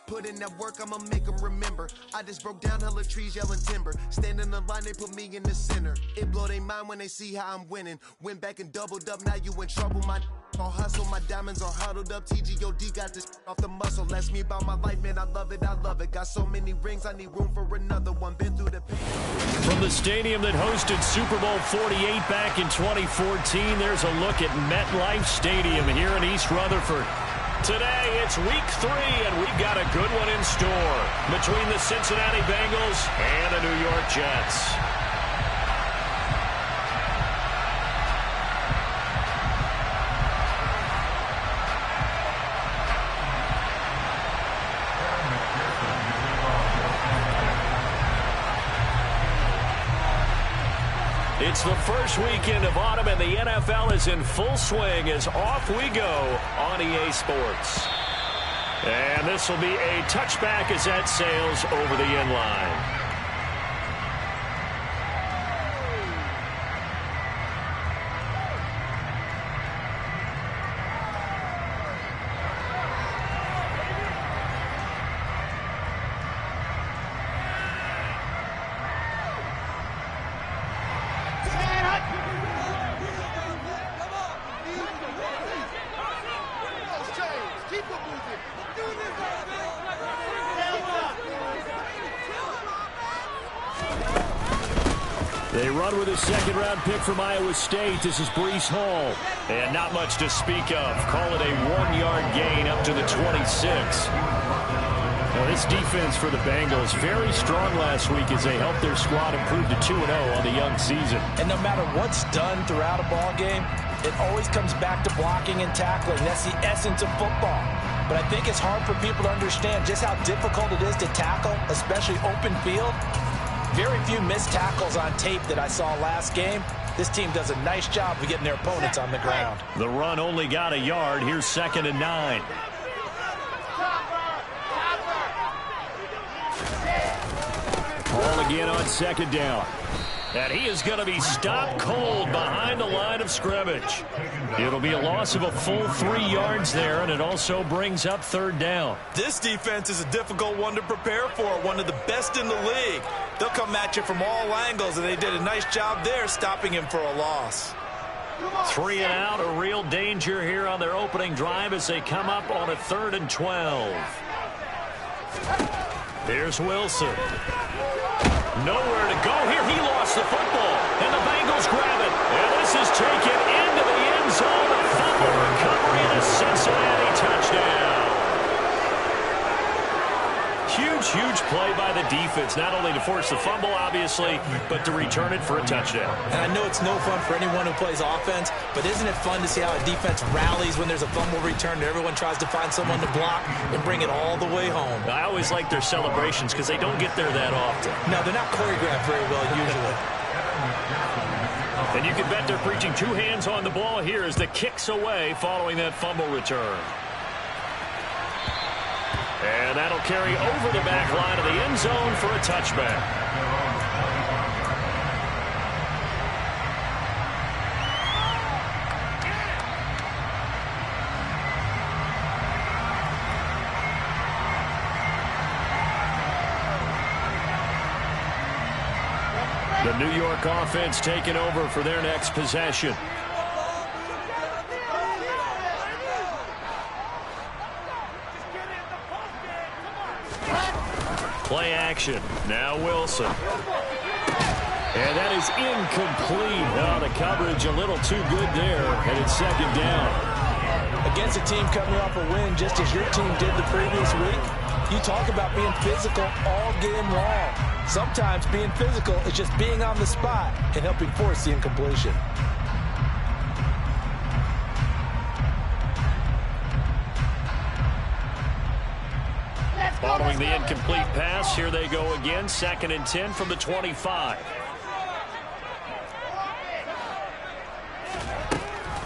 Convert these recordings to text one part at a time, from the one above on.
Put in that work, I'ma make them remember. I just broke down hella trees, yelling timber. Stand in the line, they put me in the center. It blow their mind when they see how I'm winning. Went back and doubled up, now you in trouble. My all hustle, my diamonds are huddled up. TGOD got this off the muscle. That's me about my life, man, I love it, I love it. Got so many rings, I need room for another one. Been through the pain. From the stadium that hosted Super Bowl 48 back in 2014, there's a look at MetLife Stadium here in East Rutherford. Today, it's week 3, and we've got a good one in store between the Cincinnati Bengals and the New York Jets. It's the first weekend of autumn, and the NFL is in full swing as off we go on EA Sports. And this will be a touchback as that sails over the end line. They run with a second-round pick from Iowa State. This is Breece Hall. And not much to speak of. Call it a 1-yard gain up to the 26. Now, this defense for the Bengals, very strong last week as they helped their squad improve to 2-0 on the young season. And no matter what's done throughout a ball game, it always comes back to blocking and tackling. That's the essence of football. But I think it's hard for people to understand just how difficult it is to tackle, especially open field. Very few missed tackles on tape that I saw last game. This team does a nice job of getting their opponents on the ground. The run only got a yard. Here's 2nd and 9. Ball again on 2nd down. And he is going to be stopped cold behind the line of scrimmage. It'll be a loss of a full 3 yards there, and it also brings up 3rd down. This defense is a difficult one to prepare for, one of the best in the league. They'll come at you from all angles, and they did a nice job there stopping him for a loss. 3 and out, a real danger here on their opening drive as they come up on a 3rd and 12. Here's Wilson. Nowhere to go here. He lost the football, and the Bengals grab it. And this is taken into the end zone. A fumble recovery and a Cincinnati touchdown. Huge play by the defense, not only to force the fumble, obviously, but to return it for a touchdown. And I know it's no fun for anyone who plays offense, but isn't it fun to see how a defense rallies when there's a fumble return and everyone tries to find someone to block and bring it all the way home? I always like their celebrations because they don't get there that often. No, they're not choreographed very well usually. And you can bet they're preaching 2 hands on the ball here as the kick's away following that fumble return. And that'll carry over the back line of the end zone for a touchback. The New York offense taking over for their next possession. Play action. Now Wilson. And that is incomplete. Oh, the coverage a little too good there. And it's 2nd down. Against a team coming off a win just as your team did the previous week, you talk about being physical all game long. Sometimes being physical is just being on the spot and helping force the incompletion. Following the incomplete pass, here they go again. 2nd and 10 from the 25.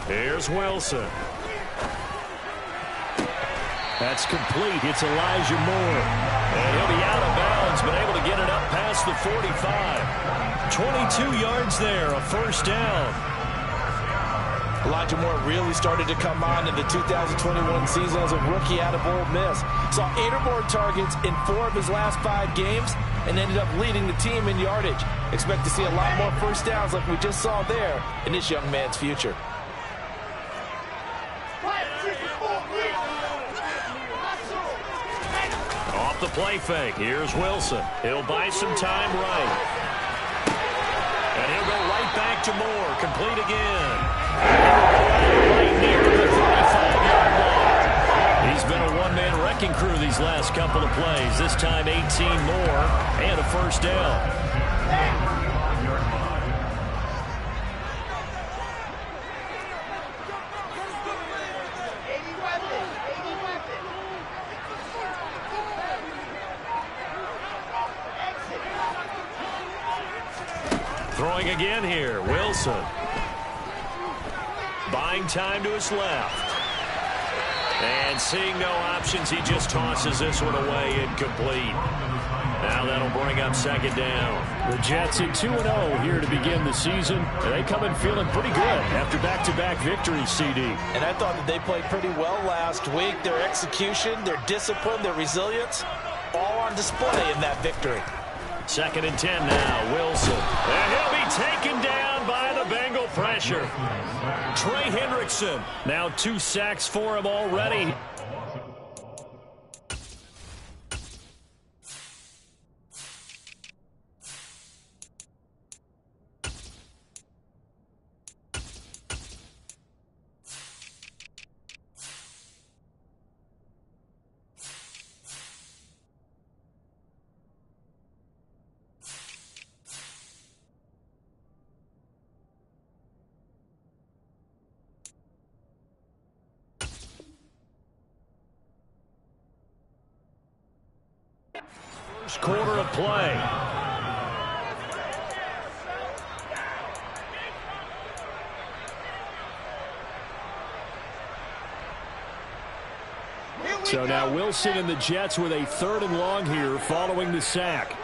Here's Wilson. That's complete. It's Elijah Moore. And he'll be out of bounds, but able to get it up past the 45. 22 yards there, a 1st down. Elijah Moore really started to come on in the 2021 season as a rookie out of Ole Miss. Saw 8 or more targets in 4 of his last 5 games and ended up leading the team in yardage. Expect to see a lot more first downs like we just saw there in this young man's future. Off the play fake, here's Wilson. He'll buy some time right. And he'll go right back to Moore. Complete again. Right near the 35-yard line. He's been a one-man wrecking crew these last couple of plays. This time 18 more and a first down. Throwing again here, Wilson. Buying time to his left. And seeing no options, he just tosses this one away, incomplete. Now that'll bring up second down. The Jets in 2-0 here to begin the season. And they come in feeling pretty good after back-to-back victories, CD. And I thought that they played pretty well last week. Their execution, their discipline, their resilience, all on display in that victory. 2nd and 10 now, Wilson. And he'll be taken down by the Bengal pressure. Trey Hendrickson, now 2 sacks for him already. First quarter of play. So now Wilson and the Jets with a 3rd and long here following the sack.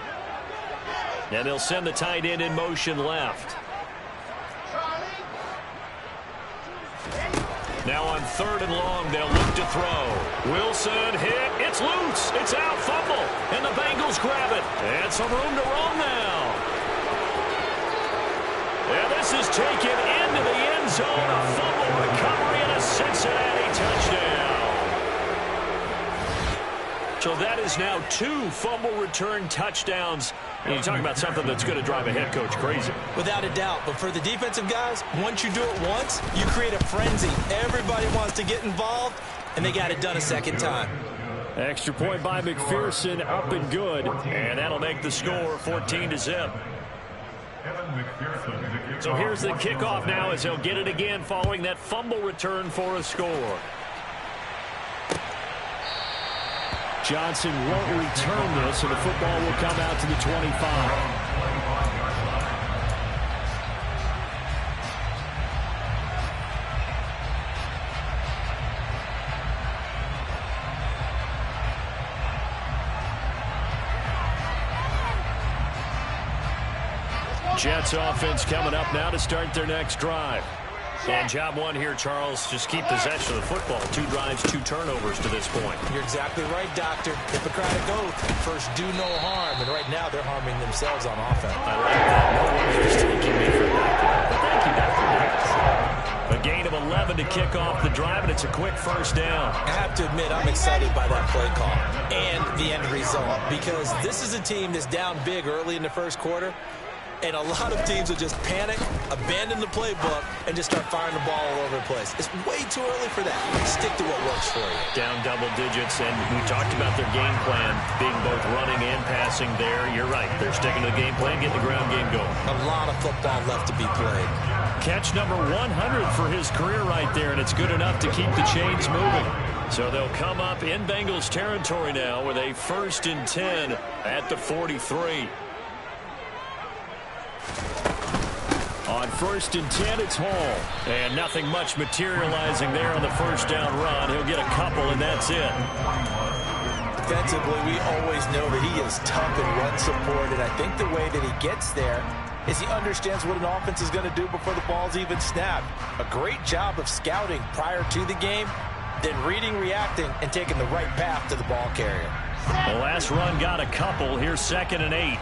And they'll send the tight end in motion left. Now on 3rd and long, they'll look to throw. Wilson hit. It's loose. It's out. Fumble. And the Bengals grab it. And some room to roam now. And this is taken into the end zone. A fumble recovery and a Cincinnati touchdown. So that is now 2 fumble return touchdowns. And you're talking about something that's going to drive a head coach crazy. Without a doubt. But for the defensive guys, once you do it once, you create a frenzy. Everybody wants to get involved, and they got it done a second time. Extra point by McPherson, up and good. And that'll make the score 14-0. So here's the kickoff now as they'll get it again following that fumble return for a score. Johnson won't return this, and the football will come out to the 25. Jets offense coming up now to start their next drive. And job one here, Charles, just keep possession of the football. 2 drives, 2 turnovers to this point. You're exactly right, Doctor. Hippocratic oath. First, do no harm. And right now, they're harming themselves on offense. I like that. No one's mistaking me for that. But thank you, Dr. Davis. A gain of 11 to kick off the drive, and it's a quick first down. I have to admit, I'm excited by that play call and the end result, because this is a team that's down big early in the first quarter. And a lot of teams will just panic, abandon the playbook, and just start firing the ball all over the place. It's way too early for that. Stick to what works for you. Down double digits, and we talked about their game plan being both running and passing there. You're right. They're sticking to the game plan, getting the ground game going. A lot of football left to be played. Catch number 100 for his career right there, and it's good enough to keep the chains moving. So they'll come up in Bengals territory now with a 1st and 10 at the 43. On 1st and 10, it's Hall. And nothing much materializing there on the first down run. He'll get a couple, and that's it. Defensively, we always know that he is tough in run support, and I think the way that he gets there is he understands what an offense is going to do before the ball's even snapped. A great job of scouting prior to the game, then reading, reacting, and taking the right path to the ball carrier. The last run got a couple. Here's 2nd and 8.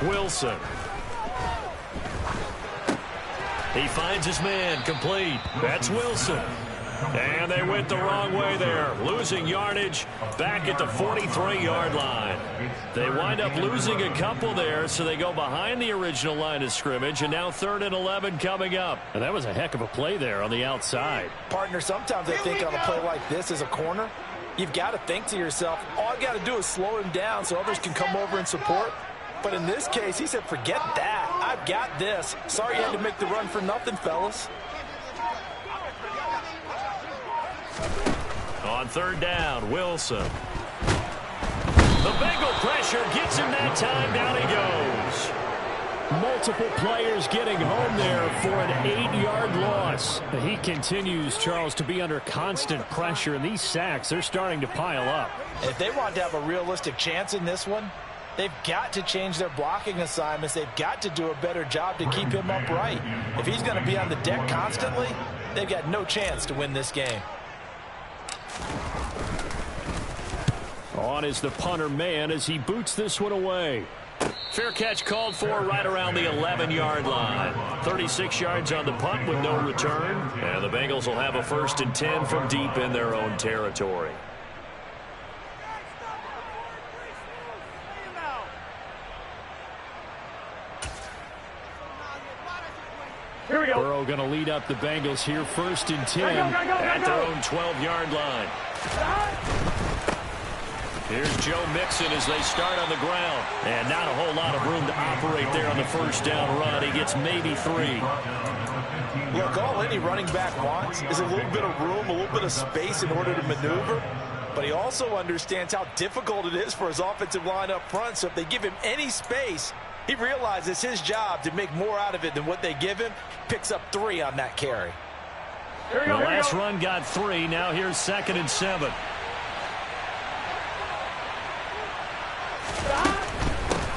Wilson. He finds his man, complete. That's Wilson. And they went the wrong way there, losing yardage back at the 43-yard line. They wind up losing a couple there, so they go behind the original line of scrimmage, and now 3rd and 11 coming up. And that was a heck of a play there on the outside. Partner, sometimes I think on a play like this as a corner, you've got to think to yourself, all I got to do is slow him down so others can come over and support. But in this case, he said, forget that. I've got this. Sorry you had to make the run for nothing, fellas. On 3rd down, Wilson. The Bengal pressure gets him that time. Down he goes. Multiple players getting home there for an 8-yard loss. He continues, Charles, to be under constant pressure, and these sacks, they're starting to pile up. If they want to have a realistic chance in this one, they've got to change their blocking assignments. They've got to do a better job to keep him upright. If he's going to be on the deck constantly, they've got no chance to win this game. On is the punter man as he boots this one away. Fair catch called for right around the 11-yard line. 36 yards on the punt with no return. And the Bengals will have a 1st and 10 from deep in their own territory. Here we go. Burrow going to lead up the Bengals here, 1st and 10 at their own 12-yard line. Here's Joe Mixon as they start on the ground. And not a whole lot of room to operate there on the 1st down run. He gets maybe 3. Look, all any running back wants is a little bit of room, a little bit of space in order to maneuver. But he also understands how difficult it is for his offensive line up front. So if they give him any space, he realizes his job to make more out of it than what they give him. Picks up 3 on that carry. The last run got 3. Now here's 2nd and 7.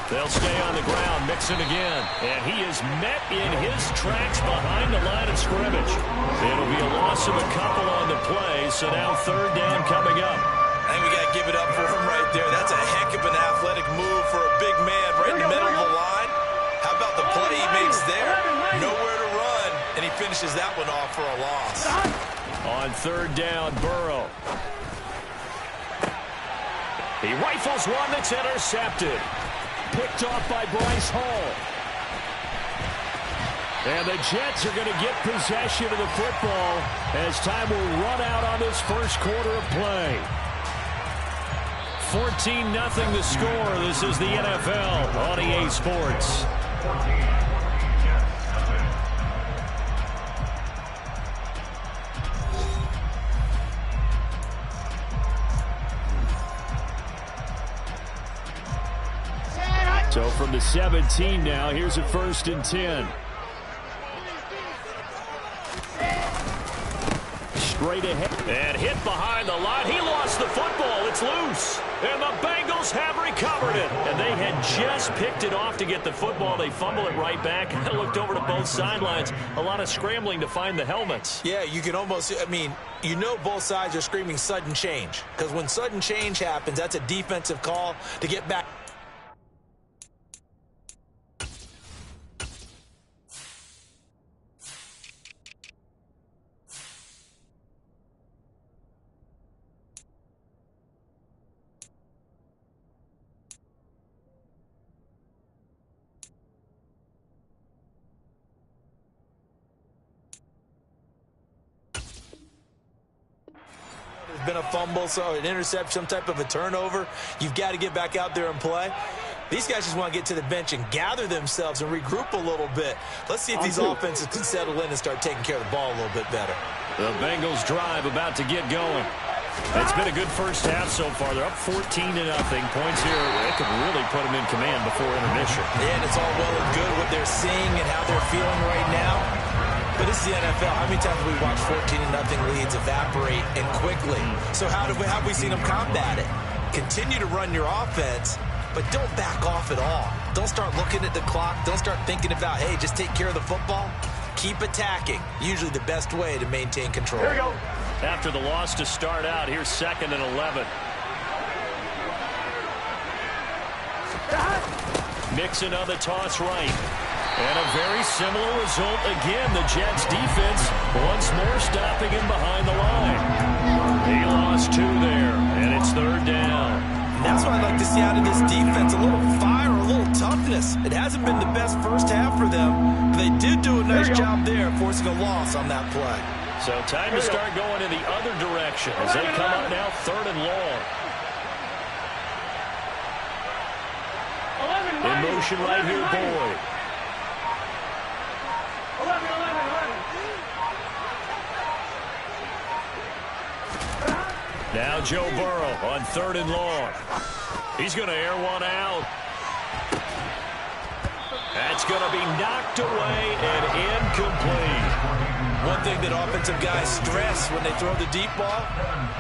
They'll stay on the ground, Mixon again. And he is met in his tracks behind the line of scrimmage. It'll be a loss of a couple on the play, so now 3rd down coming up. I think we got to give it up for him right there. That's a heck of an athletic move for a big man right in the middle of the line. How about the play he makes there? Nowhere to run, and he finishes that one off for a loss. On 3rd down, Burrow. He rifles one that's intercepted. Picked off by Bryce Hall. And the Jets are going to get possession of the football as time will run out on this 1st quarter of play. 14-0 the score. This is the NFL on EA Sports. So from the 17 now, here's a 1st and 10. Straight ahead. And hit behind the line. He lost the football. It's loose. And the Bengals have recovered it. And they had just picked it off to get the football. They fumble it right back. I looked over to both sidelines. A lot of scrambling to find the helmets. Yeah, you can almost, you know both sides are screaming sudden change. Because when sudden change happens, that's a defensive call to get back. Been a fumble, so an interception, some type of a turnover. You've got to get back out there and play. These guys just want to get to the bench and gather themselves and regroup a little bit. Let's see if these offenses can settle in and start taking care of the ball a little bit better. The Bengals drive about to get going. It's been a good 1st half so far. They're up 14-0. Points here, it could really put them in command before intermission. Yeah, and it's all well and good what they're seeing and how they're feeling right now. But this is the NFL. How many times have we watched 14-0 leads evaporate and quickly? So how have we seen them combat it? Continue to run your offense, but don't back off at all. Don't start looking at the clock. Don't start thinking about, hey, just take care of the football. Keep attacking. Usually the best way to maintain control. Here we go. After the loss to start out, here's 2nd and 11. Mixon on the toss right. And a very similar result again. The Jets defense once more stopping him behind the line. He lost 2 there, and it's 3rd down. And that's what I'd like to see out of this defense, a little fire, a little toughness. It hasn't been the best first half for them, but they did do a nice job there, forcing a loss on that play. So time to start going in the other direction as they come up now 3rd and long. In motion right here, Boyd. 11. Now Joe Burrow on 3rd and long. He's going to air one out. That's going to be knocked away and incomplete. One thing that offensive guys stress when they throw the deep ball,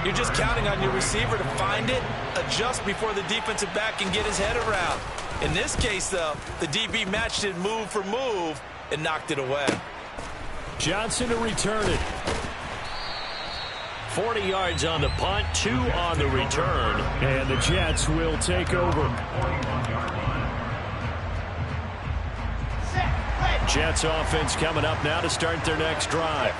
you're just counting on your receiver to find it, adjust before the defensive back can get his head around. In this case, though, the DB matched it move for move and knocked it away. Johnson to return it. 40 yards on the punt, 2 on the return, and the Jets will take over. Jets offense coming up now to start their next drive.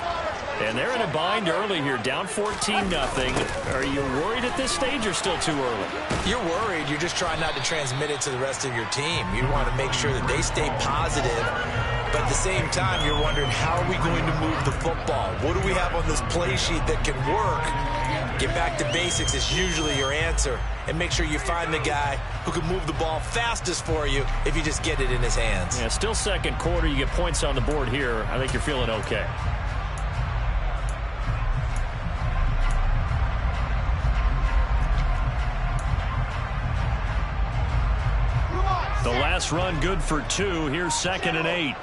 And they're in a bind early here, down 14-0. Are you worried at this stage or still too early? You're worried. You're just trying not to transmit it to the rest of your team. You want to make sure that they stay positive. But at the same time, you're wondering, how are we going to move the football? What do we have on this play sheet that can work? Get back to basics is usually your answer. And make sure you find the guy who can move the ball fastest for you if you just get it in his hands. Yeah, still second quarter. You get points on the board here. I think you're feeling okay. The last run good for 2. Here's 2nd and 8.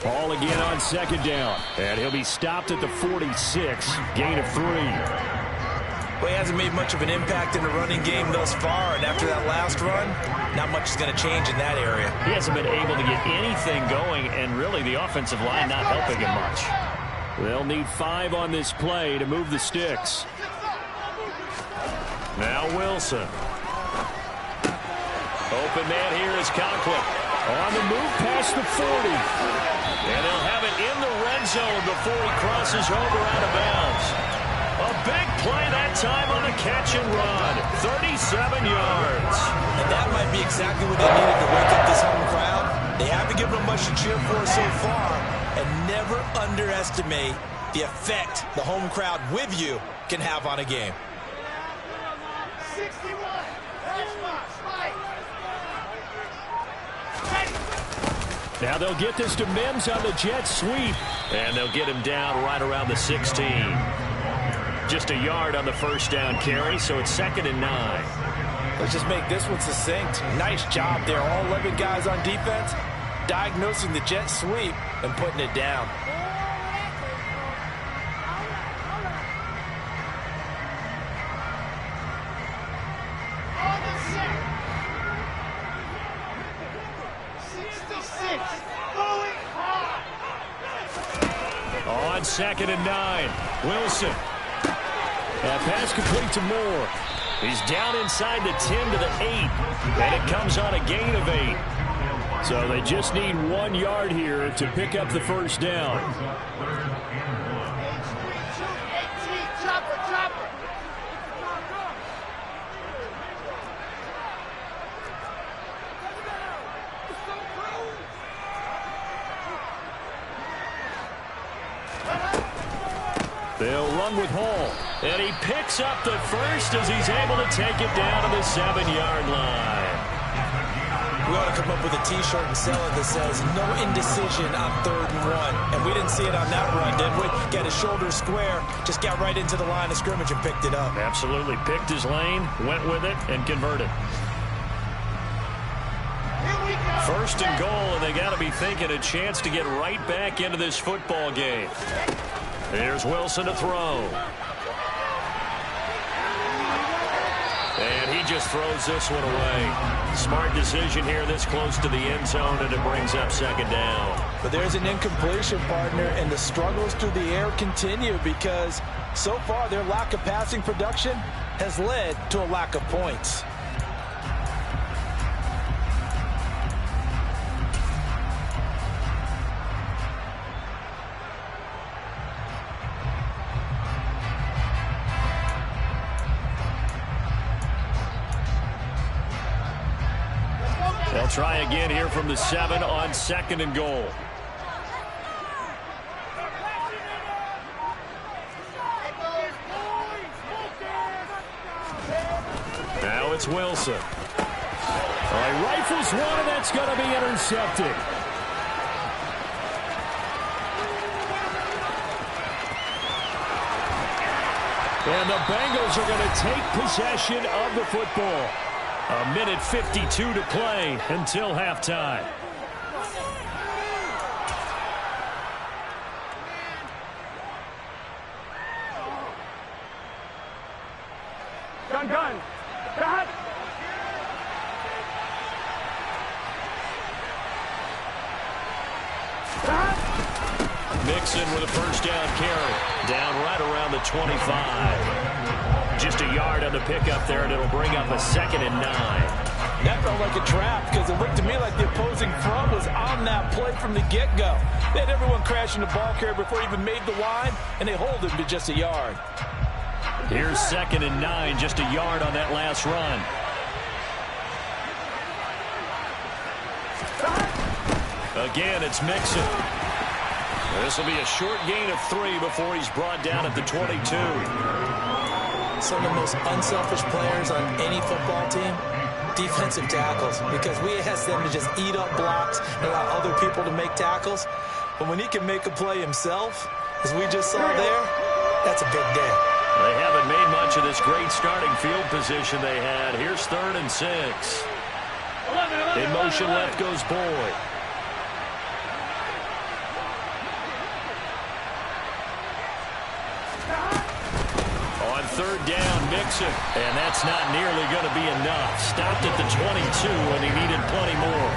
Ball again on 2nd down. And he'll be stopped at the 46. Gain of 3. Well, he hasn't made much of an impact in the running game thus far. And after that last run, not much is going to change in that area. He hasn't been able to get anything going. And really, the offensive line not helping him much. They'll need 5 on this play to move the sticks. Now Wilson. Open man here is Conklin. On the move past the 40. And they'll have it in the red zone before he crosses over out of bounds. A big play that time on a catch and run. 37 yards. And that might be exactly what they needed to wake up this home crowd. They haven't given them much to cheer for so far. And never underestimate the effect the home crowd with you can have on a game. 61. Now they'll get this to Mims on the jet sweep. And they'll get him down right around the 16. Just a yard on the first down carry, so it's 2nd and 9. Let's just make this one succinct. Nice job there. All 11 guys on defense diagnosing the jet sweep and putting it down. On 2nd and 9, Wilson. That pass complete to Moore. He's down inside the 10 to the 8, and it comes on a gain of 8. So they just need 1 yard here to pick up the first down. They'll run with Hall, and he picks up the first as he's able to take it down to the 7-yard line. We ought to come up with a T-shirt and sell it that says, no indecision on 3rd and 1. And we didn't see it on that run, did we? Got his shoulder square, just got right into the line of scrimmage and picked it up. Absolutely. Picked his lane, went with it, and converted. Here we go. First and goal, and they got to be thinking a chance to get right back into this football game. Here's Wilson to throw. And he just throws this one away. Smart decision here this close to the end zone, and it brings up second down. But there's an incompletion, partner, and the struggles through the air continue because so far their lack of passing production has led to a lack of points. They'll try again here from the 7 on second and goal. Now it's Wilson. He rifles one, and that's going to be intercepted. And the Bengals are going to take possession of the football. A minute 52 to play until halftime. Gun. Cut. Mixon with a first down carry. Down right around the 25. Just a yard on the pickup there, and it'll bring up a 2nd and 9. That felt like a trap because it looked to me like the opposing front was on that play from the get-go. They had everyone crashing the ball carrier before he even made the line, and they hold him to just a yard. Here's 2nd and 9, just a yard on that last run. Again, it's Mixon. This will be a short gain of 3 before he's brought down at the 22. Some of the most unselfish players on any football team, defensive tackles, because we ask them to just eat up blocks and allow other people to make tackles. But when he can make a play himself, as we just saw there, that's a big day. They haven't made much of this great starting field position they had. Here's 3rd and 6. In motion left goes Boyd. On 3rd down, Mixon. And that's not nearly going to be enough. Stopped at the 22, and he needed plenty more.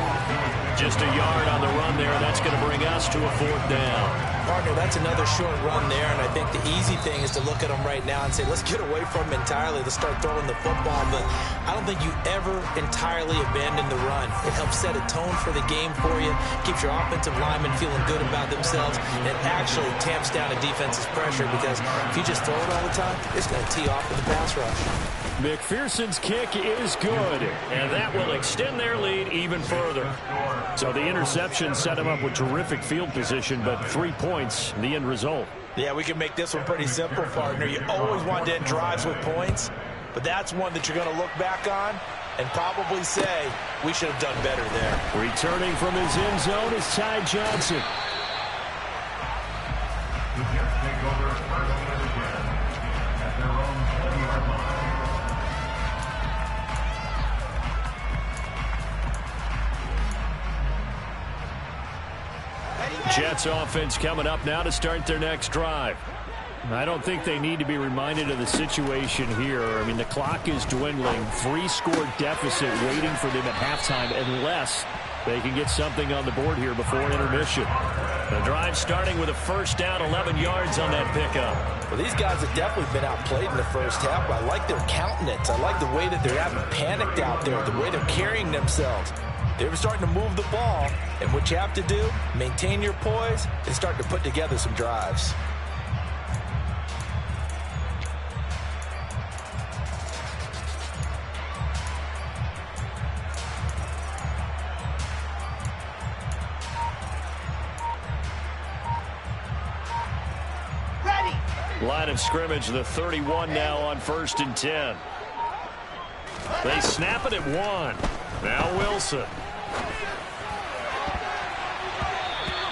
Just a yard on the run there. That's going to bring us to a 4th down. Partner, that's another short run there, and I think the easy thing is to look at him right now and say, let's get away from him entirely. Let's start throwing the football, but I don't think you ever entirely abandon the run. It helps set a tone for the game for you, keeps your offensive linemen feeling good about themselves, and it actually tamps down a defense's pressure because if you just throw it all the time, it's going to tee off with the pass rush. McPherson's kick is good, and that will extend their lead even further. So the interception set him up with terrific field position, but 3 points, the end result. Yeah, we can make this one pretty simple, partner. You always want to end drives with points, but that's one that you're going to look back on and probably say, we should have done better there. Returning from his end zone is Ty Johnson. Jets offense coming up now to start their next drive. I don't think they need to be reminded of the situation here. I mean, the clock is dwindling. 3-score deficit waiting for them at halftime unless they can get something on the board here before intermission. The drive starting with a first down, 11 yards on that pickup. Well, these guys have definitely been outplayed in the first half. I like their countenance. I like the way that they're having panicked out there, the way they're carrying themselves. They're starting to move the ball, and what you have to do, maintain your poise and start to put together some drives. Line of scrimmage, the 31 now on 1st and 10. They snap it at 1. Now Wilson.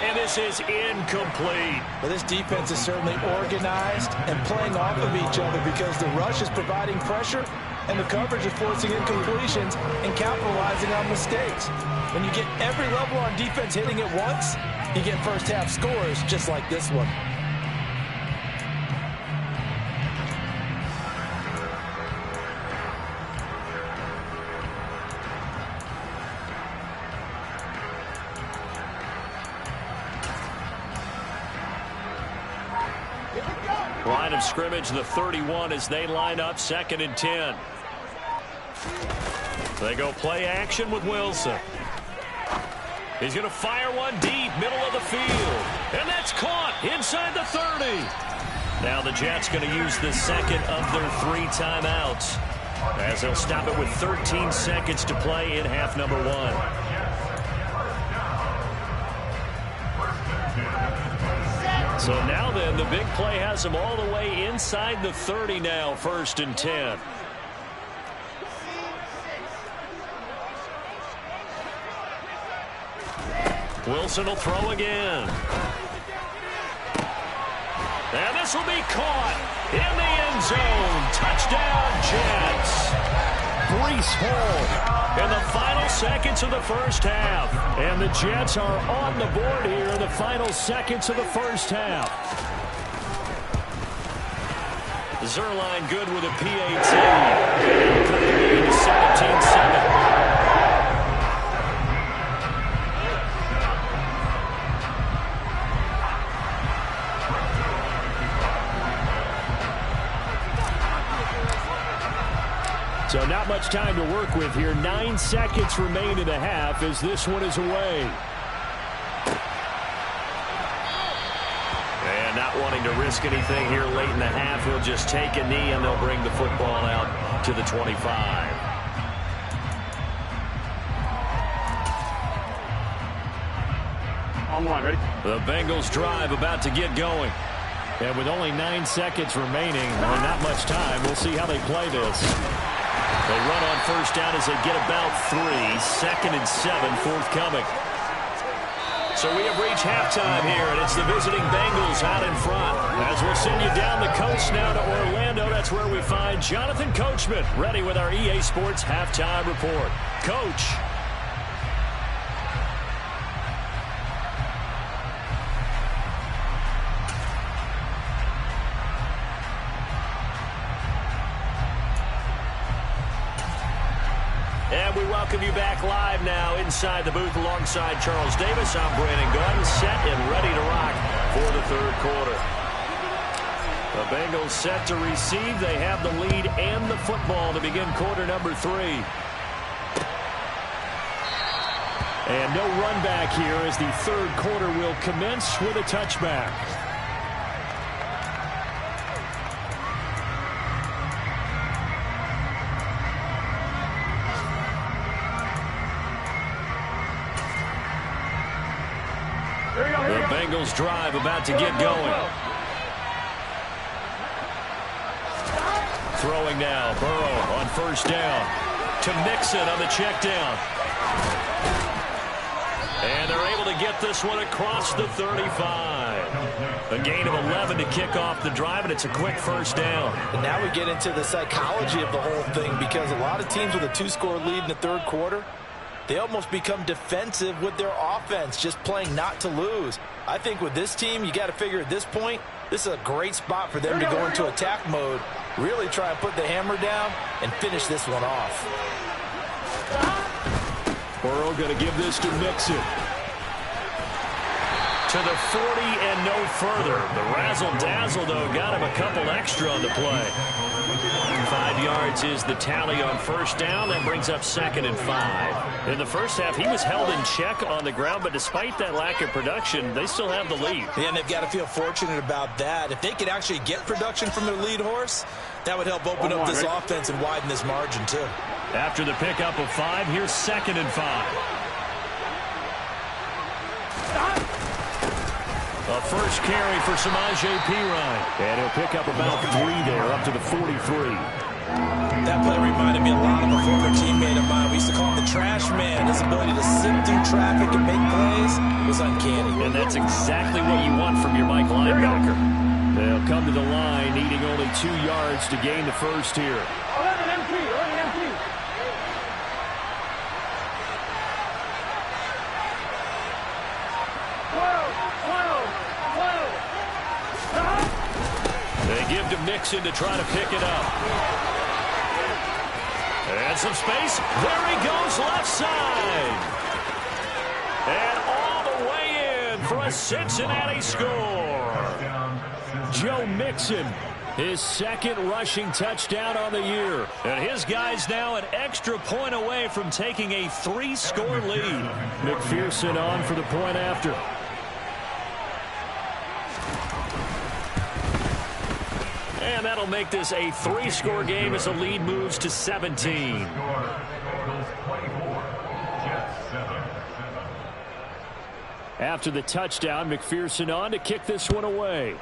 And this is incomplete. Well, this defense is certainly organized and playing off of each other because the rush is providing pressure and the coverage is forcing incompletions and capitalizing on mistakes. When you get every level on defense hitting at once, you get first half scores just like this one. Line of scrimmage, the 31 as they line up 2nd and 10. They go play action with Wilson. He's going to fire one deep, middle of the field. And that's caught inside the 30. Now the Jets going to use the second of their 3 timeouts, as they'll stop it with 13 seconds to play in half number 1. So now then, the big play has them all the way inside the 30 now, 1st and 10. Wilson will throw again. And this will be caught in the end zone. Touchdown, Jets. Breece Hall in the final seconds of the first half. And the Jets are on the board here in the final seconds of the first half. Zerline good with a PAT. Cut the lead to 17-7. So not much time to work with here. 9 seconds remain in the half as this one is away. And not wanting to risk anything here late in the half, he'll just take a knee and they'll bring the football out to the 25. On one, ready? The Bengals drive about to get going. And with only 9 seconds remaining, not much time, we'll see how they play this. They run on first down as they get about 3. 2nd and 7 forthcoming. So we have reached halftime here, and it's the visiting Bengals out in front. As we'll send you down the coast now to Orlando, that's where we find Jonathan Coachman ready with our EA Sports Halftime Report. Coach. And we welcome you back live now inside the booth alongside Charles Davis. I'm Brandon Gordon, set and ready to rock for the 3rd quarter. The Bengals set to receive. They have the lead and the football to begin quarter number 3. And no run back here as the 3rd quarter will commence with a touchback. The Bengals drive about to get going. Throwing now, Burrow on first down to Mixon on the check down. And they're able to get this one across the 35. A gain of 11 to kick off the drive, and it's a quick first down. And now we get into the psychology of the whole thing, because a lot of teams with a 2-score lead in the 3rd quarter, they almost become defensive with their offense, just playing not to lose. I think with this team, you got to figure at this point, this is a great spot for them to go into attack mode, really try and put the hammer down and finish this one off. Burrow going to give this to Mixon. To the 40 and no further. The razzle-dazzle, though, got him a couple extra on the play. 5 yards is the tally on first down. That brings up 2nd and 5. In the first half, he was held in check on the ground, but despite that lack of production, they still have the lead. Yeah, and they've got to feel fortunate about that. If they could actually get production from their lead horse, that would help open up this offense and widen this margin, too. After the pickup of 5, here's 2nd and 5. A first carry for Samaje Perine. And he'll pick up about 3 there, up to the 43. That play reminded me a lot of a former teammate of mine. We used to call him the trash man. His ability to sift through traffic and make plays was uncanny. And that's exactly what you want from your Mike linebacker. They'll come to the line, needing only 2 yards to gain the first here. They give to Mixon to try to pick it up. And some space. There he goes, left side. And all the way in for a Cincinnati score. Joe Mixon, his second rushing touchdown on the year. And his guys now an extra point away from taking a 3-score lead. McPherson on for the point after. And that'll make this a 3-score game as the lead moves to 17. After the touchdown, McPherson on to kick this one away.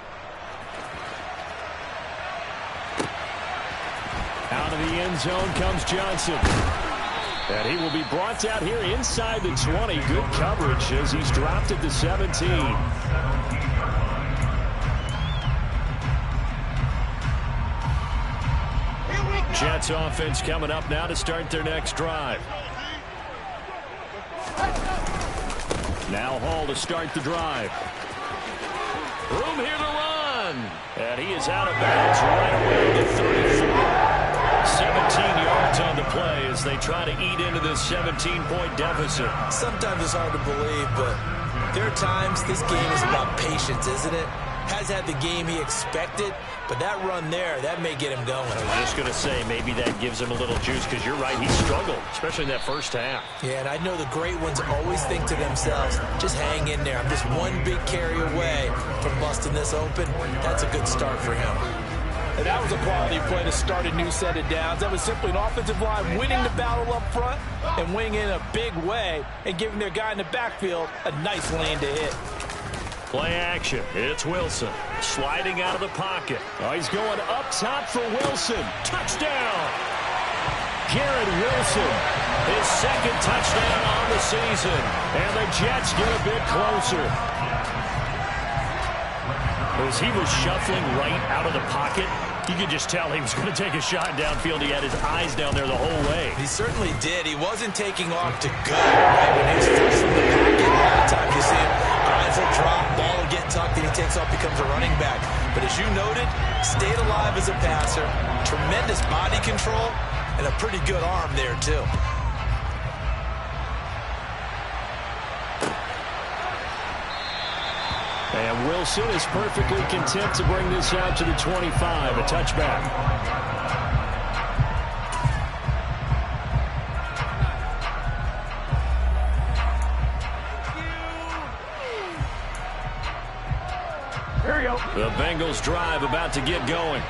Out of the end zone comes Johnson. And he will be brought down here inside the 20. Good coverage as he's dropped it to 17. Jets offense coming up now to start their next drive. Now Hall to start the drive. Room here to run. And he is out of bounds right around the 34. 17 yards on the play as they try to eat into this 17-point deficit. Sometimes it's hard to believe, but there are times this game is about patience, isn't it? Has had the game he expected, but that run there, that may get him going. I was just going to say, maybe that gives him a little juice because you're right, he struggled, especially in that first half. Yeah, and I know the great ones always think to themselves, just hang in there. I'm just one big carry away from busting this open. That's a good start for him. And that was a quality play to start a new set of downs. That was simply an offensive line winning the battle up front and winning in a big way and giving their guy in the backfield a nice lane to hit. Play action. It's Wilson sliding out of the pocket. Oh, he's going up top for Wilson. Touchdown. Garrett Wilson, his second touchdown on the season. And the Jets get a bit closer. As he was shuffling right out of the pocket, you could just tell he was going to take a shot downfield. He had his eyes down there the whole way. He certainly did. He wasn't taking off to go. Right when he was first from the pocket, a lot of times you see him, eyes will drop, ball will get tucked, and he takes off, becomes a running back. But as you noted, stayed alive as a passer, tremendous body control, and a pretty good arm there, too. And Wilson is perfectly content to bring this out to the 25, a touchback. Here we go. The Bengals drive about to get going.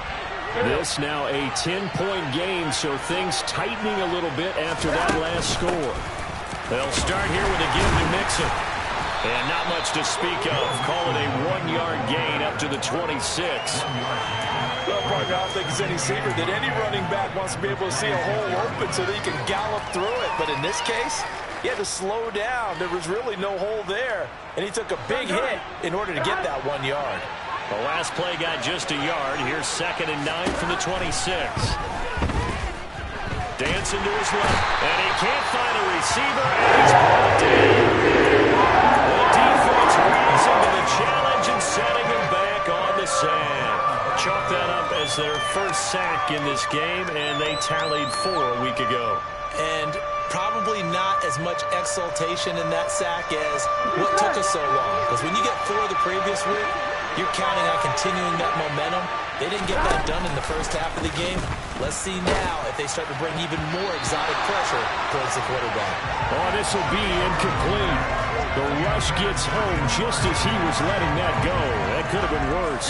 This now a 10-point game, so things tightening a little bit after that last score. They'll start here with a give to Mixon. And not much to speak of. Call it a 1-yard gain up to the 26. Well, partner, I don't think it's any secret that any running back wants to be able to see a hole open so that he can gallop through it. But in this case, he had to slow down. There was really no hole there. And he took a big hit in order to get that 1 yard. The last play got just a yard. Here's 2nd and 9 from the 26. Dancing to his left. And he can't find a receiver. And he's brought down. The defense rising to the challenge and setting him back on the sand. Chalk that up as their first sack in this game, and they tallied 4 a week ago. And probably not as much exultation in that sack as what took us so long. Because when you get 4 the previous week, you're counting on continuing that momentum. They didn't get that done in the first half of the game. Let's see now if they start to bring even more exotic pressure towards the quarterback. Oh, this will be incomplete. The rush gets home just as he was letting that go. That could have been worse.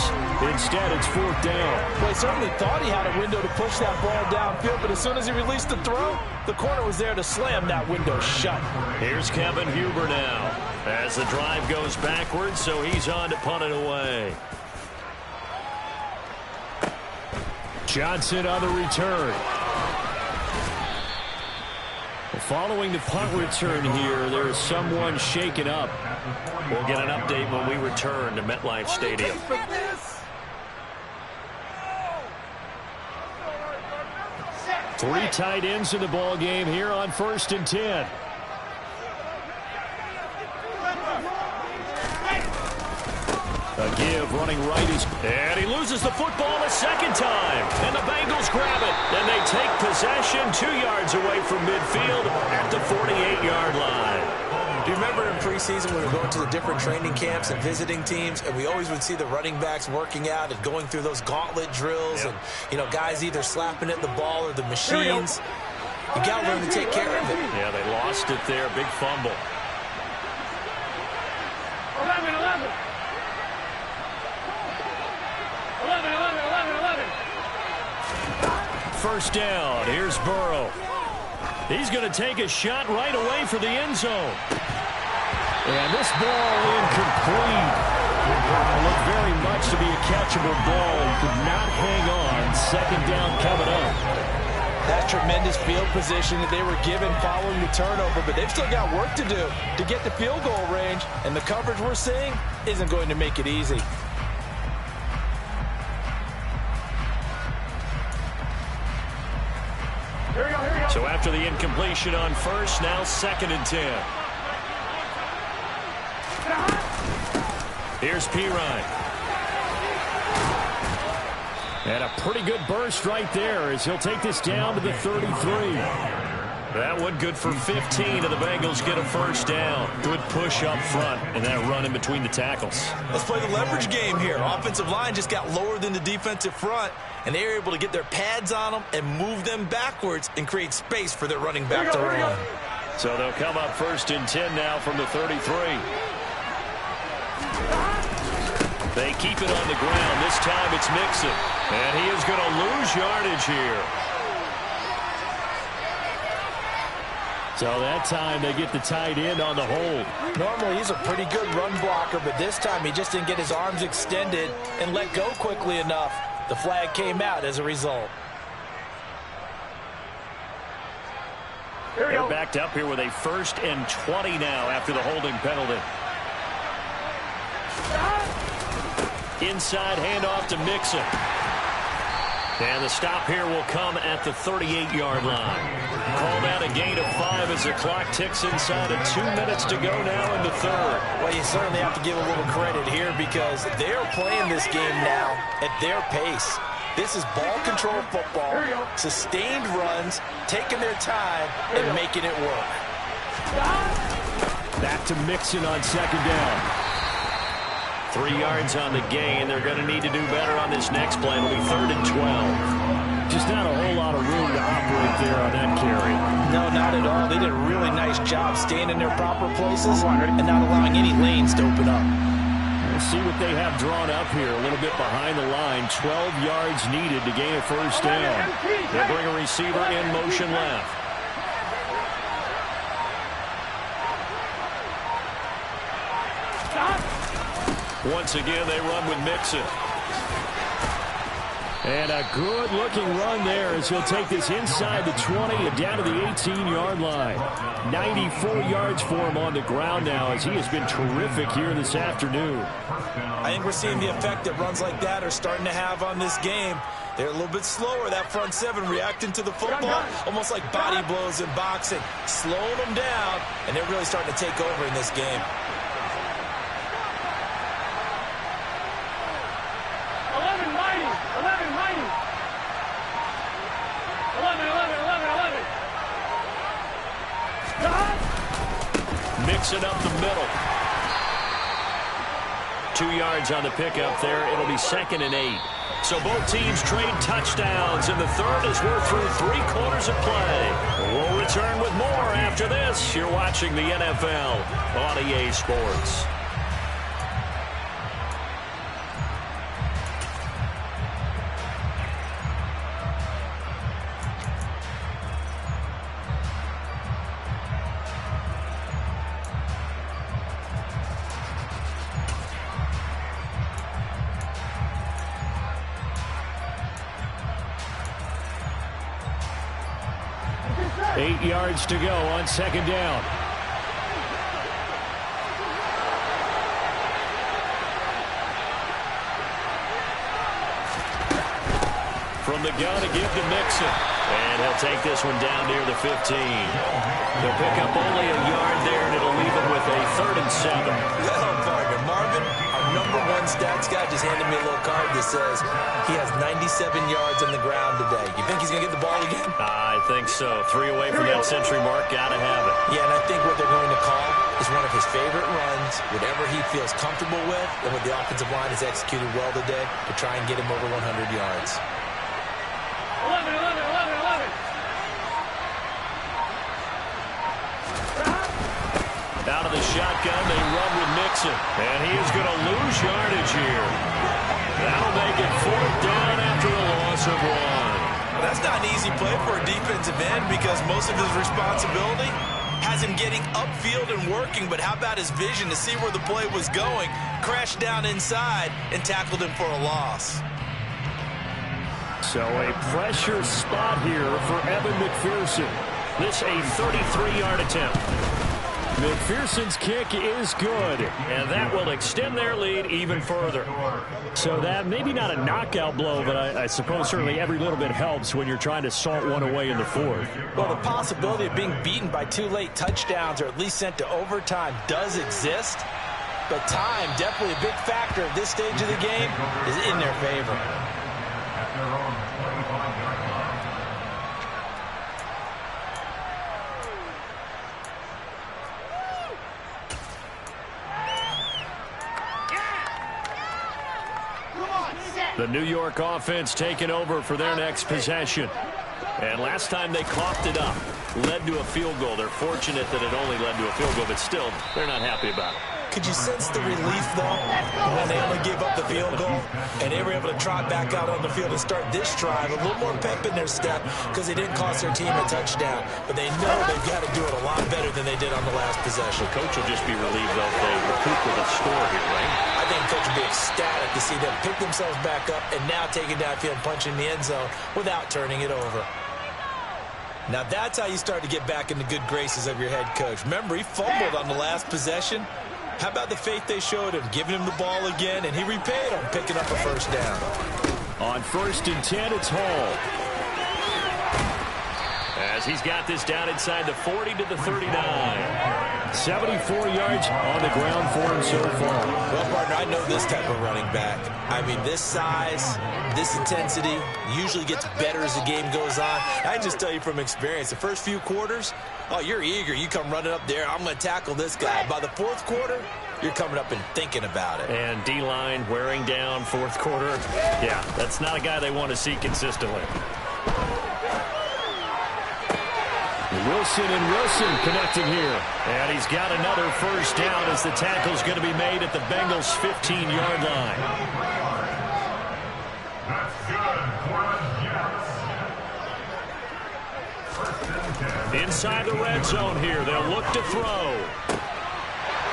Instead, it's 4th down. Well, he certainly thought he had a window to push that ball downfield, but as soon as he released the throw, the corner was there to slam that window shut. Here's Kevin Huber now as the drive goes backwards, so he's on to punt it away. Johnson on the return. Following the punt return here, there is someone shaken up. We'll get an update when we return to MetLife Stadium. 3 tight ends in the ball game here on 1st and 10. give. Running right is... And he loses the football a second time. And the Bengals grab it. And they take possession 2 yards away from midfield at the 48-yard line. Do you remember in preseason when we were going to the different training camps and visiting teams, and we always would see the running backs working out and going through those gauntlet drills, and, you know, guys either slapping at the ball or the machines. You got to learn to take care of it. Yeah, they lost it there. Big fumble. 11, 11. 11, 11, 11, 11. First down. Here's Burrow. He's going to take a shot right away for the end zone. And this ball incomplete. It looked very much to be a catchable ball. He could not hang on. Second down coming up. That's tremendous field position that they were given following the turnover, but they've still got work to do to get the field goal range, and the coverage we're seeing isn't going to make it easy. So after the incompletion on first, now 2nd and 10. Here's Pirine. And a pretty good burst right there as he'll take this down to the 33. That one good for 15, and the Bengals get a first down. Good push up front, and that run in between the tackles. Let's play the leverage game here. Offensive line just got lower than the defensive front, and they were able to get their pads on them and move them backwards and create space for their running back to run. So they'll come up 1st and 10 now from the 33. They keep it on the ground. This time it's Mixon. And he is going to lose yardage here. So that time they get the tight end on the hold. Normally he's a pretty good run blocker, but this time he just didn't get his arms extended and let go quickly enough. The flag came out as a result. They're backed up here with a 1st and 20 now after the holding penalty. Inside handoff to Mixon. And the stop here will come at the 38-yard line. Called out a gain of 5 as the clock ticks inside of 2 minutes to go now in the 3rd. Well, you certainly have to give a little credit here because they're playing this game now at their pace. This is ball control football, sustained runs, taking their time, and making it work. Back to Mixon on 2nd down. 3 yards on the gain. They're going to need to do better on this next play. It'll be 3rd and 12. Just not a whole lot of room to operate there on that carry. No, not at all. They did a really nice job staying in their proper places and not allowing any lanes to open up. We'll see what they have drawn up here. A little bit behind the line. 12 yards needed to gain a first down. They'll bring a receiver in motion left. Once again, they run with Mixon. And a good-looking run there as he'll take this inside the 20 and down to the 18-yard line. 94 yards for him on the ground now as he has been terrific here this afternoon. I think we're seeing the effect that runs like that are starting to have on this game. They're a little bit slower, that front seven, reacting to the football, almost like body blows in boxing, slowing them down, and they're really starting to take over in this game. 11 mighty. 11 mighty. 11, 11, 11, 11. Mixing up the middle. 2 yards on the pickup there. It'll be 2nd and 8. So both teams trade touchdowns in the 3rd as we're through 3 quarters of play. We'll return with more after this. You're watching the NFL on EA Sports. Eight yards to go on 2nd down. From the gun to give to Mixon. And he'll take this one down near the 15. He'll pick up only a yard there, and it'll leave it with a 3rd and 7. Well, partner, Marvin, our #1 stats guy just handed me a little card that says he has 97 yards on the ground today. You think he's going to get the ball again? I think so. 3 away from that century mark. Got to have it. Yeah, and I think what they're going to call is one of his favorite runs, whatever he feels comfortable with, and what the offensive line has executed well today to try and get him over 100 yards. 11, 11, 11, 11. Out of the shotgun, they run with Mixon. And he is going to lose yardage here. That'll make it 4th down after a loss of 1. Well, that's not an easy play for a defensive end because most of his responsibility has him getting upfield and working. But how about his vision to see where the play was going? Crashed down inside and tackled him for a loss. So a pressure spot here for Evan McPherson. This a 33-yard attempt. McPherson's kick is good, and that will extend their lead even further. So that maybe not a knockout blow, but I suppose certainly every little bit helps when you're trying to salt one away in the 4th. Well, the possibility of being beaten by 2 late touchdowns or at least sent to overtime does exist, but time, definitely a big factor at this stage of the game, is in their favor. The New York offense taking over for their next possession. And last time they coughed it up, led to a field goal. They're fortunate that it only led to a field goal, but still, they're not happy about it. Could you sense the relief, though, when they only gave up the field goal and they were able to trot back out on the field and start this drive? A little more pep in their step because they didn't cost their team a touchdown. But they know they've got to do it a lot better than they did on the last possession. The coach will just be relieved, though, if they recoup with a score here, right? I think the coach will be ecstatic to see them pick themselves back up and now take it downfield and punch in the end zone without turning it over. Now that's how you start to get back in the good graces of your head coach. Remember, he fumbled on the last possession. How about the faith they showed him, giving him the ball again, and he repaid them, picking up a 1st down. On 1st and 10, it's Hall. As he's got this down inside the 40 to the 39. 74 yards on the ground for him so far. Well, partner, I know this type of running back. I mean, this size, this intensity usually gets better as the game goes on. I just tell you from experience, the first few quarters, oh, you're eager. You come running up there, I'm going to tackle this guy. By the 4th quarter, you're coming up and thinking about it. And D-line wearing down 4th quarter. Yeah, that's not a guy they want to see consistently. Wilson and Wilson connecting here. And he's got another 1st down as the tackle's going to be made at the Bengals' 15-yard line. Inside the red zone here. They'll look to throw.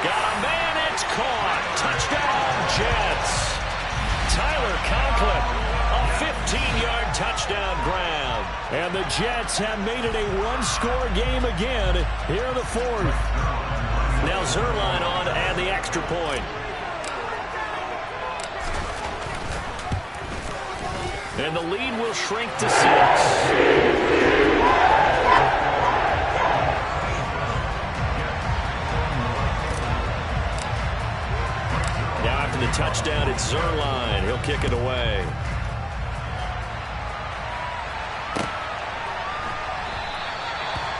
Got a man. It's caught. Touchdown, Jets. Tyler Conklin. A 15-yard touchdown grab. And the Jets have made it a 1-score game again here in the 4th. Now Zerline on to add the extra point. And the lead will shrink to 6. Now after the touchdown, it's Zerline. He'll kick it away.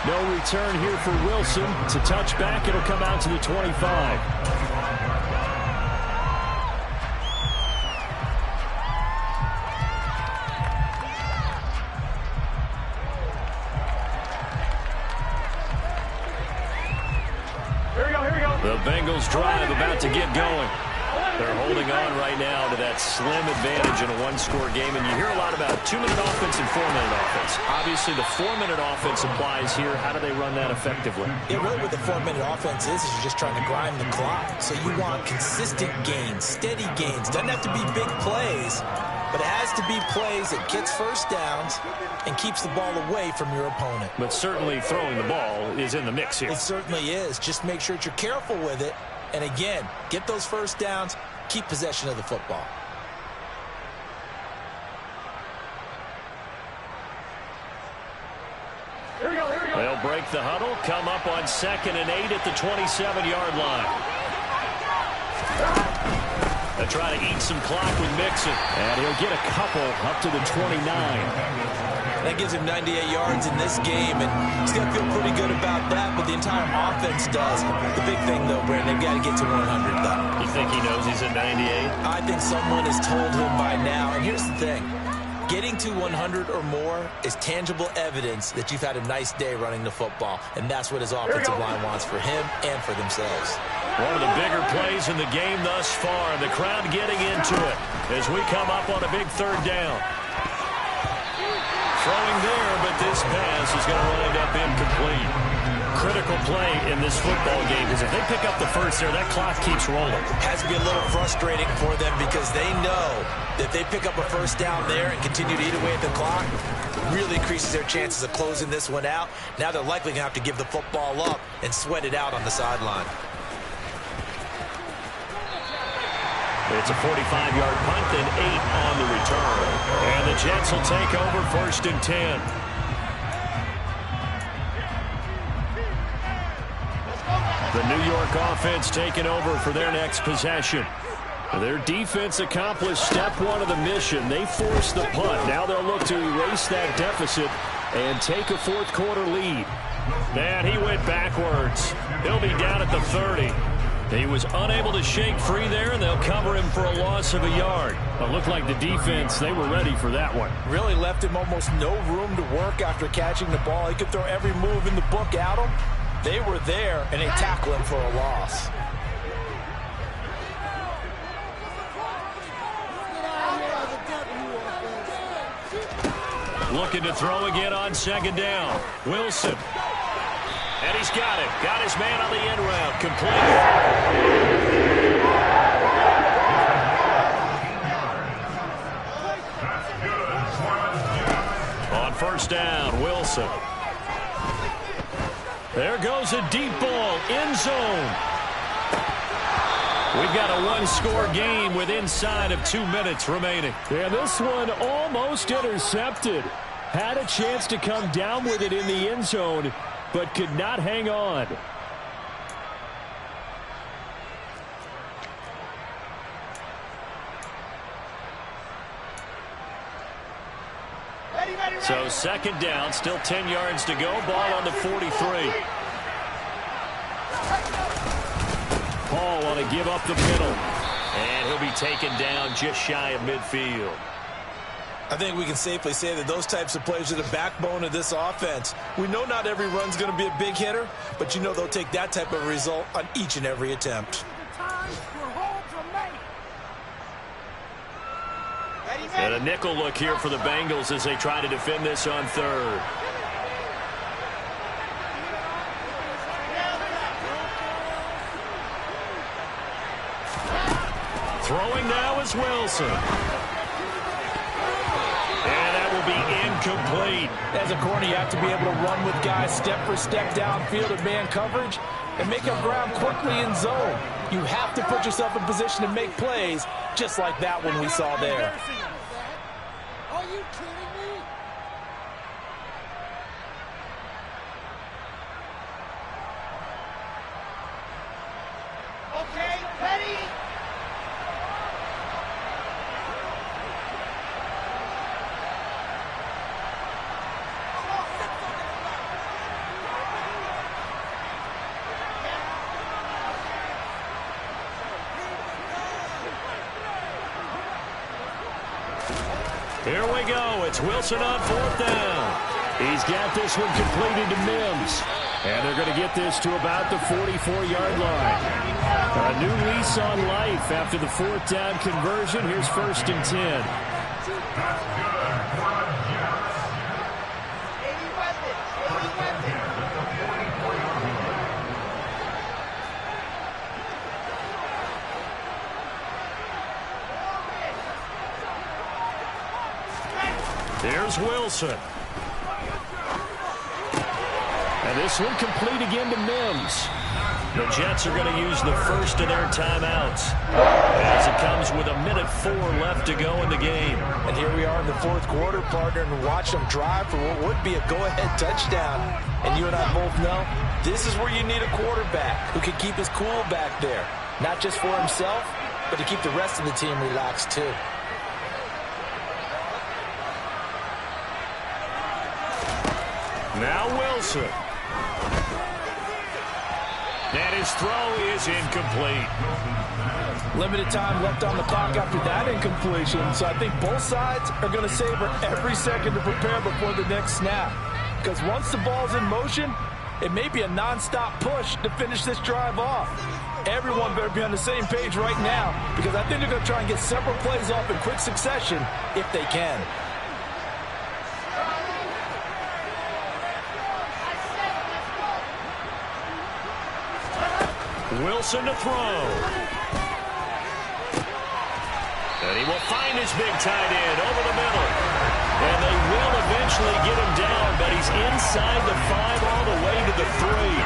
No return here for Wilson. It's a touchback. It'll come out to the 25. Here we go, here we go. The Bengals drive about to get going. They're holding on right now to that slim advantage in a 1-score game. And you hear a lot about 2-minute offense and 4-minute offense. Obviously, the 4-minute offense applies here. How do they run that effectively? Yeah, really what the 4-minute offense is you're just trying to grind the clock. So you want consistent gains, steady gains. Doesn't have to be big plays, but it has to be plays that gets 1st downs and keeps the ball away from your opponent. But certainly throwing the ball is in the mix here. It certainly is. Just make sure that you're careful with it. And again, get those 1st downs, keep possession of the football. Here we go, here we go. They'll break the huddle, come up on 2nd and 8 at the 27-yard line. They'll try to eat some clock with Mixon. And he'll get a couple up to the 29. That gives him 98 yards in this game, and he's going to feel pretty good about that, but the entire offense does. The big thing, though, Brandon, they've got to get to 100, though. You think he knows he's at 98? I think someone has told him by now, and here's the thing. Getting to 100 or more is tangible evidence that you've had a nice day running the football, and that's what his offensive line wants for him and for themselves. One of the bigger plays in the game thus far. The crowd getting into it as we come up on a big third down. Throwing there, but this pass is going to wind up incomplete. Critical play in this football game because if they pick up the first there, that clock keeps rolling. Has to be a little frustrating for them because they know that if they pick up a first down there and continue to eat away at the clock, really increases their chances of closing this one out. Now they're likely going to have to give the football up and sweat it out on the sideline. It's a 45-yard punt, then 8 on the return. And the Jets will take over 1st and 10. The New York offense taking over for their next possession. Their defense accomplished step one of the mission. They forced the punt. Now they'll look to erase that deficit and take a fourth quarter lead. And he went backwards. He'll be down at the 30. He was unable to shake free there, and they'll cover him for a loss of a yard. It looked like the defense, they were ready for that one. Really left him almost no room to work after catching the ball. He could throw every move in the book at him. They were there, and they tackle him for a loss. Looking to throw again on 2nd down. Wilson. And he's got it. Got his man on the end route. Complete. On 1st down, Wilson. There goes a deep ball. End zone. We've got a one-score game with inside of 2 minutes remaining. And this one almost intercepted. Had a chance to come down with it in the end zone, but could not hang on. So 2nd down, still 10 yards to go. Ball on the 43. Paul want to give up the middle. And he'll be taken down just shy of midfield. I think we can safely say that those types of plays are the backbone of this offense. We know not every run's going to be a big hitter, but you know they'll take that type of result on each and every attempt. And a nickel look here for the Bengals as they try to defend this on 3rd. Throwing now is Wilson. And that will be incomplete. As a corner, you have to be able to run with guys step for step downfield in man coverage and make up ground quickly in zone. You have to put yourself in position to make plays, just like that one we saw there. Are you kidding me? Okay, ready? Here we go. It's Wilson on 4th down. He's got this one completed to Mims. And they're going to get this to about the 44-yard line. A new lease on life after the 4th down conversion. Here's 1st and 10. There's Wilson. And this one complete again to Mims. The Jets are going to use the first of their timeouts as it comes with 1:04 left to go in the game. And here we are in the 4th quarter, partner, and watch them drive for what would be a go-ahead touchdown. And you and I both know this is where you need a quarterback who can keep his cool back there, not just for himself, but to keep the rest of the team relaxed too. Now Wilson. And his throw is incomplete. Limited time left on the clock after that incompletion, so I think both sides are going to savor every second to prepare before the next snap. Because once the ball's in motion, it may be a non-stop push to finish this drive off. Everyone better be on the same page right now, because I think they're going to try and get several plays off in quick succession if they can. Wilson to throw. And he will find his big tight end over the middle. And they will eventually get him down, but he's inside the 5 all the way to the 3.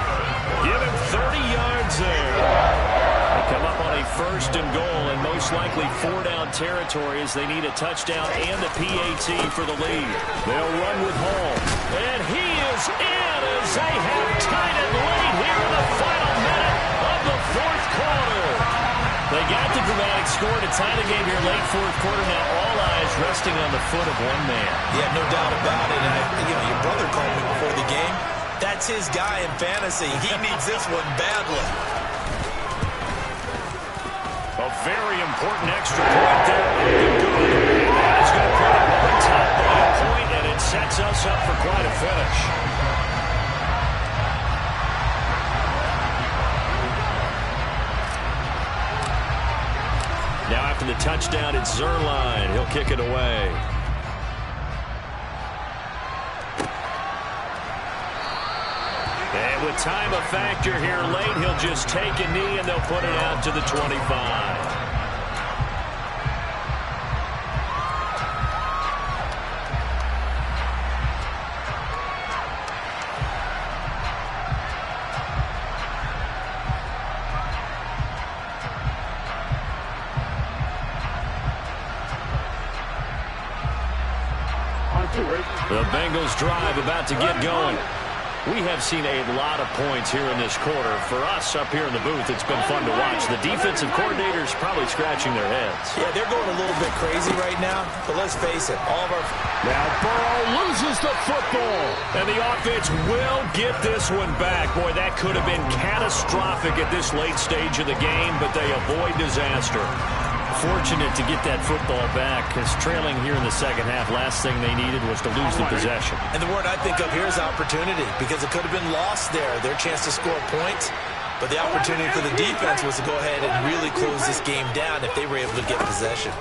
Give him 30 yards there. They come up on a 1st and goal, and most likely 4-down territory as they need a touchdown and a PAT for the lead. They'll run with Hall. And he is in as they have tied it late here in the final minute of the 4th quarter. They got the dramatic score to tie the game here late 4th quarter. Now all eyes resting on the foot of one man. Yeah, no doubt about it. And your brother called me before the game. That's his guy in fantasy. He needs this one badly. A very important extra point there. Good. That is going to put it on top by a point, and it sets us up for quite a finish. Now after the touchdown, it's Zerline. He'll kick it away. And with time a factor here late, he'll just take a knee and they'll put it out to the 25. The Bengals drive about to get going. We have seen a lot of points here in this quarter. For us up here in the booth, it's been fun to watch. The defensive coordinators probably scratching their heads. Yeah, they're going a little bit crazy right now, but let's face it, all of our... Now Burrow loses the football, and the offense will get this one back. Boy, that could have been catastrophic at this late stage of the game, but they avoid disaster. Fortunate to get that football back, because trailing here in the second half, last thing they needed was to lose the possession. And the word I think of here is opportunity, because it could have been lost there, their chance to score points. But the opportunity for the defense was to go ahead and really close this game down if they were able to get possession.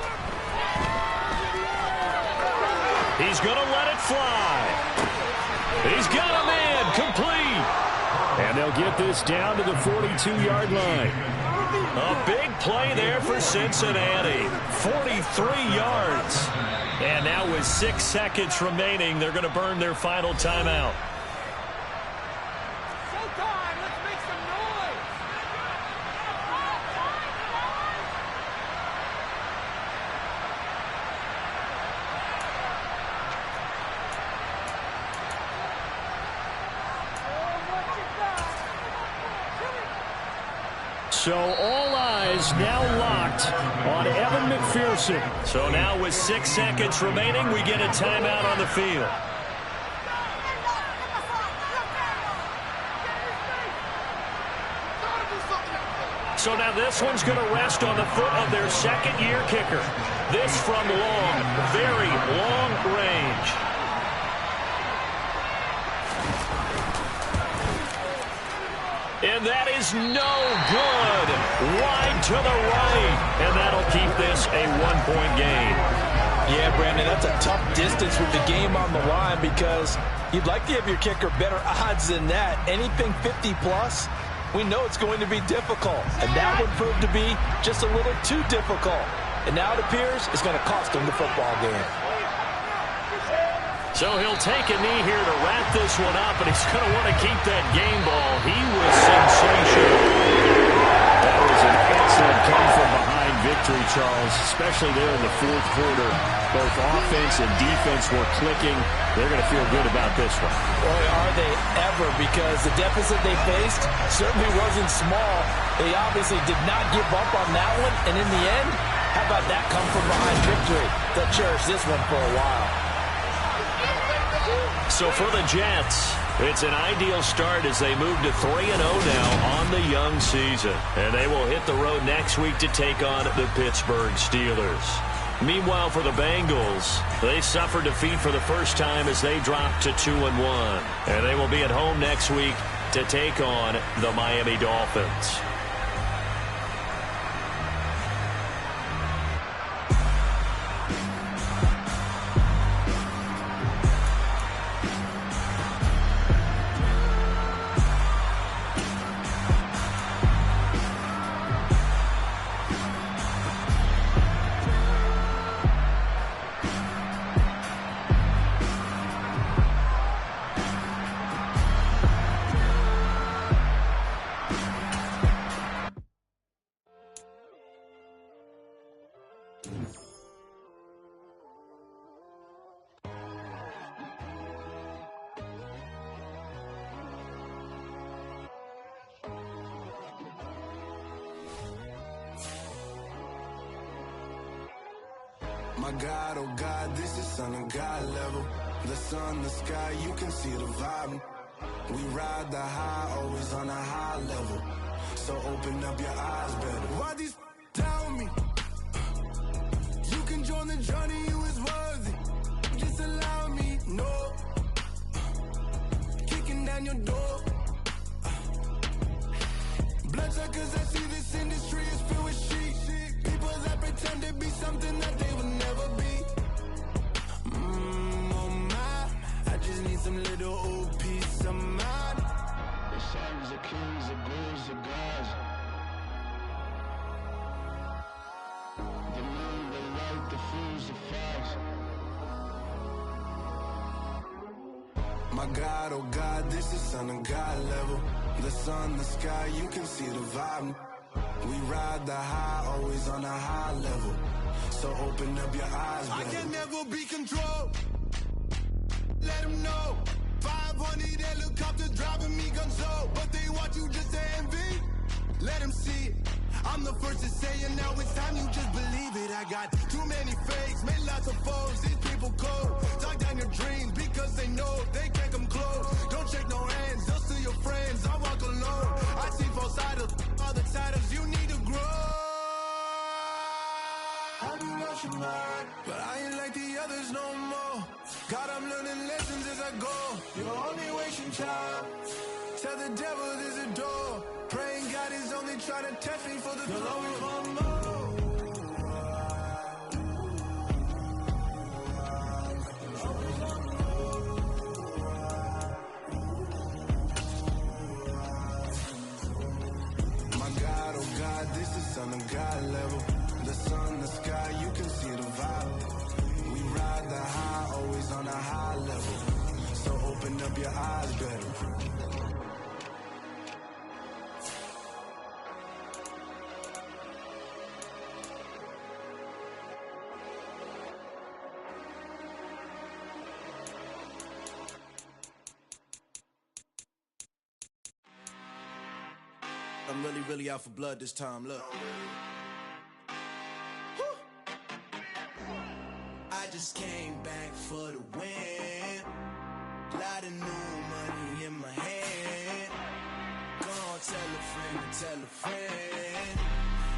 He's going to let it fly. He's got him in, complete. And they'll get this down to the 42-yard line. A big play there for Cincinnati. 43 yards. And now with 6 seconds remaining, they're going to burn their final timeout. Showtime! Let's make some noise! So all eyes now locked on Evan McPherson. So now with 6 seconds remaining, we get a timeout on the field. So now this one's going to rest on the foot of their second-year kicker. This from long, very long range. And that is no good. Wide to the right. And that'll keep this a one-point game. Yeah, Brandon, that's a tough distance with the game on the line, because you'd like to give your kicker better odds than that. Anything 50-plus, we know it's going to be difficult. And that would prove to be just a little too difficult. And now it appears it's going to cost them the football game. So he'll take a knee here to wrap this one up, and he's going to want to keep that game ball. He was sensational. That was an excellent come from behind victory, Charles, especially there in the fourth quarter. Both offense and defense were clicking. They're going to feel good about this one. Boy, are they ever, because the deficit they faced certainly wasn't small. They obviously did not give up on that one, and in the end, how about that come from behind victory? They'll cherish this one for a while. So for the Jets, it's an ideal start as they move to 3-0 now on the young season. And they will hit the road next week to take on the Pittsburgh Steelers. Meanwhile, for the Bengals, they suffered defeat for the first time as they dropped to 2-1. And they will be at home next week to take on the Miami Dolphins. My God, oh God, this is Son of God level. The sun, the sky, you can see the vibe. We ride the high, always on a high level. So open up your eyes better. Why these tell me? You can join the journey, you is worthy. Just allow me, no. Kicking down your door. Bloodsuckers, I see this industry is filled with shit. People that pretend to be something that they would never be. Oh my, I just need some little old peace of mind. The sons of kings, the bulls, the gods. The moon, the light, the fools, the facts. My God, oh God, this is Son of God level. The sun, the sky, you can see the vibe. We ride the high, always on a high level. So open up your eyes, baby. I can never be controlled. Let them know. 500 helicopters driving me gonzo. But they want you just to envy. Let them see it. I'm the first to say it, now it's time you just believe it. I got too many fakes, made lots of foes. These people cold. Talk down your dreams because they know they can't come close. Don't shake no hands, they'll steal your friends. I walk alone. I see false idols, all the titles you need to grow. Have you lost your mind? But I ain't like the others no more. God, I'm learning lessons as I go. You're only wasting time. Tell the devil there's a door. Praying God is only trying to test me for the glory for more. My God, oh God, this is Son of God level. The sun, the sky, you can see the vibe. We ride the high, always on a high level. So open up your eyes better. I'm really out for blood this time, look. I just came back for the win. Lot of new money in my hand. Go on, tell a friend to tell a friend.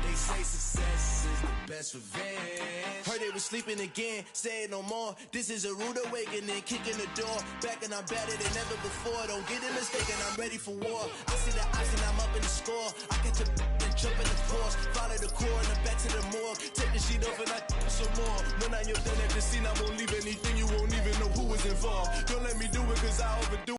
They say success is the best revenge. Heard they was sleeping again, say it no more. This is a rude awakening, kicking the door. Back and I'm better than ever before. Don't get it mistaken, I'm ready for war. I see the option, I'm up in the score. I catch a and jump in the course. Follow the core and then back to the morgue. Take the sheet off and I some more. When I you're done at the scene, I won't leave anything. You won't even know who was involved. Don't let me do it cause I overdo it.